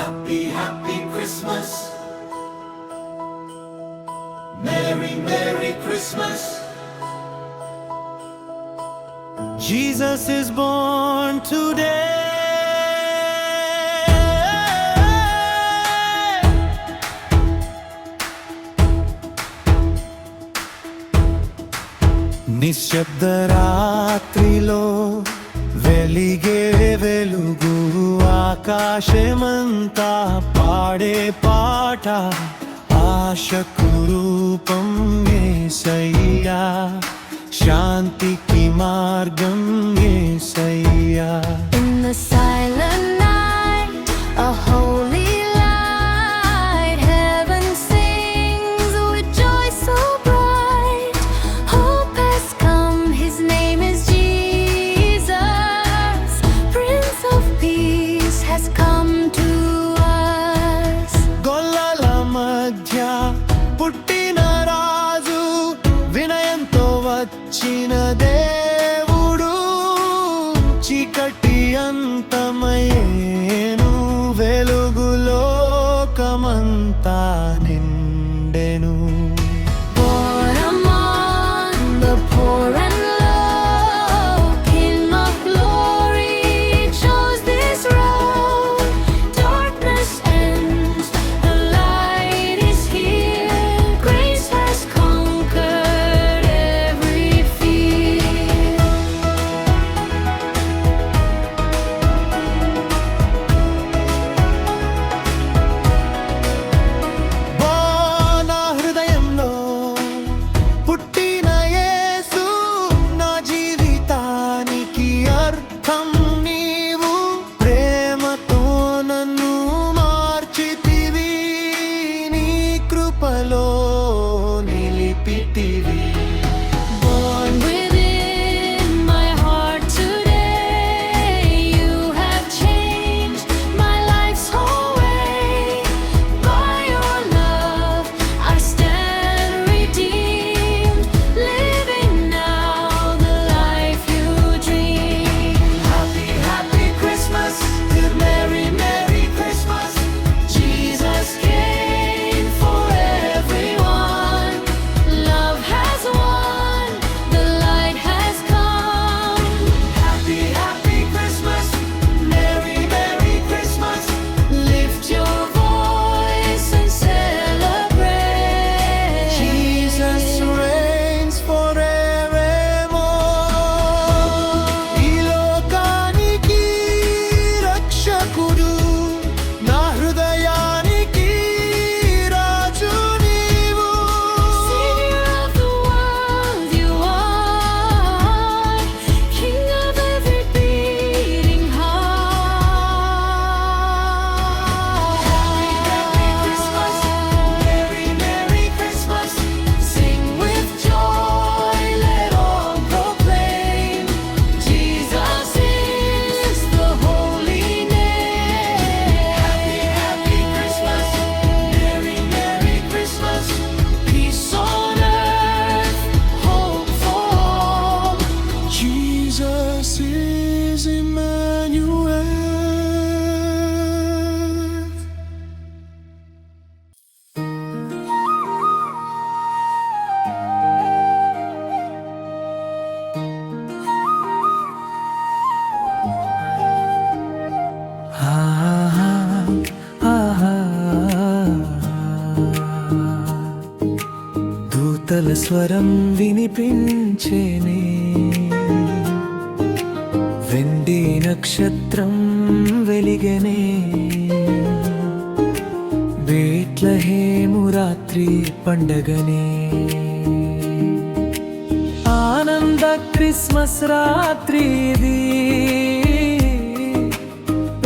Happy, happy Christmas. Merry, Merry Christmas. Jesus is born today. నిశ్శబ్ద రాత్రిలో వెలిగే వెలుగు ఆకాశమంతా పాడే పాట ఆశకు రూపం యేసయ్యా శాంతికి మార్గం యేసయ్యా. In the silent night, a holy light, heaven sings with joy so bright. Hope has come, his name is Jesus. Prince of Peace has come to us. గొల్లల మధ్య పుట్టిన రాజు వినయంతో వచ్చిన దేవుడు చీకటి అంతమయ్యేను వెలుగు లోకమంతా నిండెను. Born among the poor and low, King of glory chose this road. Darkness ends, the light is here. Grace has conquered every fear. నా హృదయంలో పుట్టిన యేసు నా జీవితానికి అర్థం నీవు ప్రేమతో నన్ను మార్చితివి నీ కృపలో నిలిపితివి. Born within my heart today, you have changed my life's whole way. By your love, I stand redeemed, living now the life you dreamed. Happy, happy Christmas. Merry, Merry Christmas. Jesus came for everyone. Love has won, the light has come. Happy, happy Christmas. Merry, Merry Christmas. Lift your voice and celebrate. Jesus reigns forevermore. ఈ లోకానికి రక్షకుడు నా హృదయానికి రాజు నీవు. Savior of the world, you are King of every beating heart. Happy, happy Christmas. Merry, Merry Christmas. Sing with joy, let all proclaim. Jesus is the holy name. Happy, happy Christmas. Merry, Merry Christmas. Peace on earth, hope for all. Jesus is Emmanuel. దూతల స్వరం వినిపించేనే వెండి నక్షత్రం వెలిగనే బేత్లెహేము రాత్రి పండగనే ఆనంద Christmas రాత్రి ఇది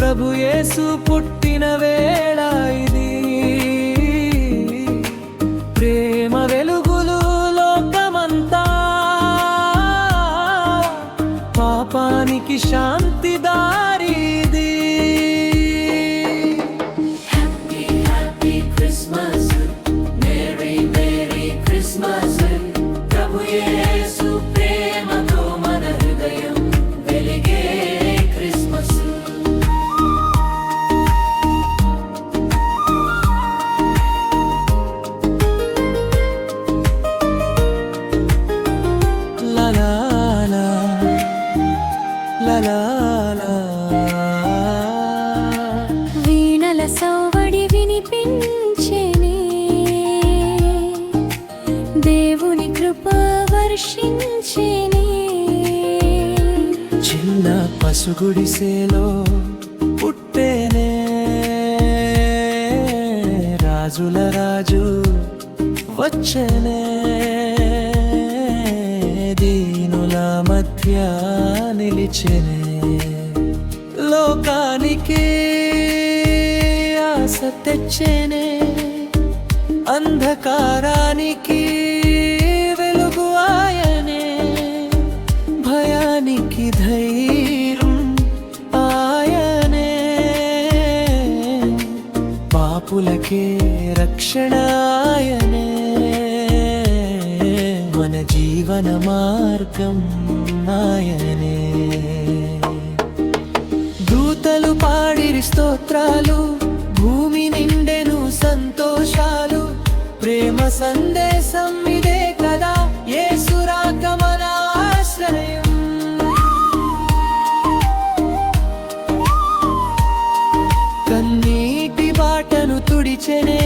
ప్రభు యేసు పుట్టిన వేళ ఇది ప్రేమ వెలుగులు లోకమంతా పాపానికి శాంతి దారిది. Happy, happy Christmas. Merry, Merry Christmas. ప్రభు యేసు ప్రేమతో మన హృదయం వెలిగే క్రిస్మస్. పూల సౌవడి వినిపించెనే, దేవుని కృప వర్షించెనే. చిన్న పసుగుడిసేలో పుట్టేనే, రాజుల రాజు వచ్చనే, దీనుల మధ్య నిలిచెనే. లోకానికి ఆశ తెచ్చెనే, అంధకారానికి వెలుగు ఆయనే, భయానికి ధైర్యం ఆయనే, పాపులకే రక్షణ ఆయనే, మన జీవన మార్గం ఆయనే. దూతలు పాడిరి స్తోత్రాలు, భూమి నిండెను సంతోషాలు. ప్రేమ సందేశం ఇదే కదా, యేసు రాక మన ఆశ్రయం. కన్నీటి బాటను తుడిచెనే,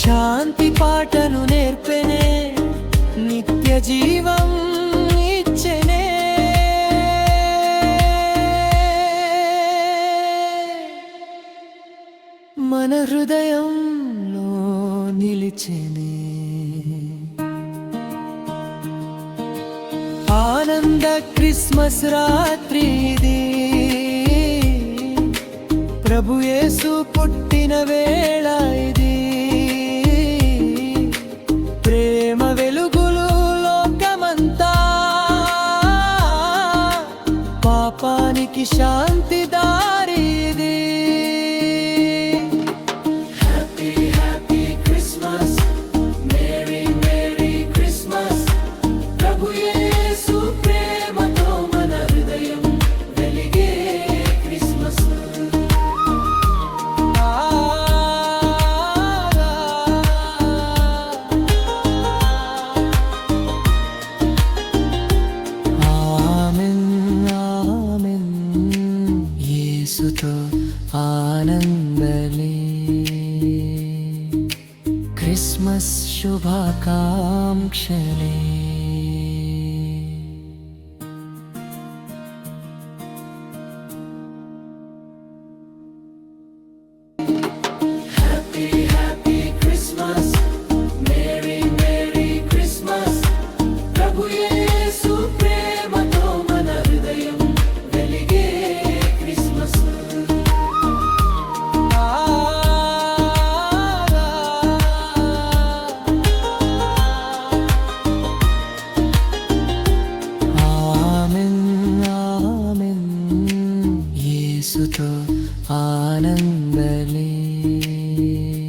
శాంతి పాటను నేర్పెనే, నిత్య జీవం ఇచ్చెనే. మన హృదయంలో నిలిచెనే. ఆనంద క్రిస్మస్ రాత్రి ఇది, ప్రభు యేసు పుట్టిన వేళ ఇది. ప్రేమ వెలుగులు లోకమంతా, పాపానికి శాంతి దారి ఇది. Happy, happy Christmas. Merry, Merry Christmas. ప్రభు యేసు ప్రేమతో మన హృదయం వెలిగే క్రిస్మస్. Amen, amen. యేసుతో ఆనందమే, క్రిస్మస్ శుభాకాంక్షలే.